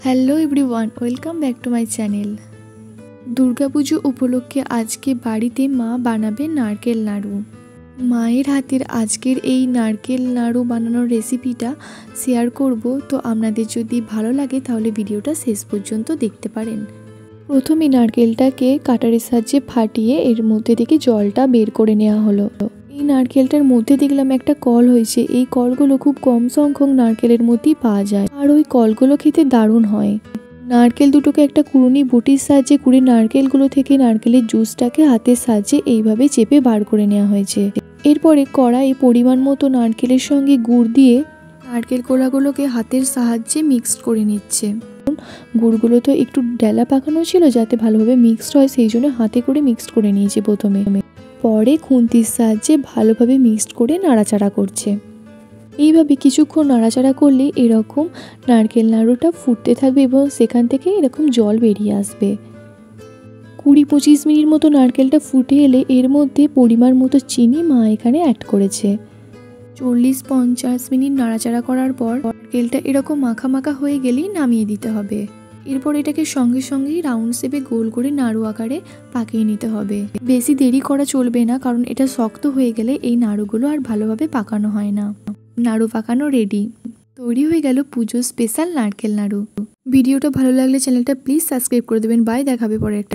Hello everyone, welcome back to my channel. Durga Puja উপলক্ষে আজকে বাড়িতে মা বানাবে নারকেল নাড়ু। মায়ের হাতের আজকের এই নারকেল নাড়ু বানানোর রেসিপিটা শেয়ার করব, তো আপনাদের যদি ভালো লাগে তাহলে ভিডিওটা শেষ পর্যন্ত দেখতে পারেন। প্রথমে নারকেলটাকে কাটারের সাহায্যে ফাটিয়ে এর মধ্যে থেকে জলটা বের করে নেওয়া হলো। এই নারকেলটার মধ্যে দেখলাম একটা কল হয়েছে। এই কলগুলো খুব কম সংখ্যক নারকেলের মধ্যেই পাওয়া যায়, আর ওই কলগুলো খেতে দারুণ হয়। নারকেল দুটোকে একটা কুড়ুনি বটির সাহায্যে কুড়ে নারকেলগুলো থেকে নারকেলের জুসটাকে হাতের সাহায্যে এইভাবে চেপে বার করে নেওয়া হয়েছে। এরপরে কড়াইয়ে পরিমাণ মতো নারকেলের সঙ্গে গুড় দিয়ে নারকেল কোড়াগুলোকে হাতের সাহায্যে মিক্সড করে নিচ্ছে। গুড়গুলো তো একটু ডেলা পাকানো ছিল যাতে ভালোভাবে মিক্সড হয়, সেই জন্য হাতে করে মিক্সড করে নিয়েছি প্রথমে। পরে খুন্তির সাহায্যে ভালোভাবে মিক্সড করে নাড়াচাড়া করছে। এইভাবে কিছুক্ষণ নাড়াচাড়া করলে এরকম নারকেল নাড়ুটা ফুটতে থাকবে এবং সেখান থেকে এরকম জল বেরিয়ে আসবে। 20-25 মিনিট মতো নারকেলটা ফুটে এলে এর মধ্যে পরিমাণ মতো চিনি মা এখানে অ্যাড করেছে। 40-50 মিনিট নাড়াচাড়া করার পর নারকেলটা এরকম মাখা মাখা হয়ে গেলেই নামিয়ে দিতে হবে। এরপর এটাকে সঙ্গে সঙ্গেই রাউন্ড শেপে গোল করে নাড়ু আকারে পাকিয়ে নিতে হবে। বেশি দেরি করা চলবে না, কারণ এটা শক্ত হয়ে গেলে এই নাড়ুগুলো আর ভালোভাবে পাকানো হয় না। নাড়ু পাকানো রেডি, তৈরি হয়ে গেল পুজোর স্পেশাল নারকেল নাড়ু। ভিডিওটা ভালো লাগলে চ্যানেলটা প্লিজ সাবস্ক্রাইব করে দেবেন। বাই, দেখাবে পরে একটা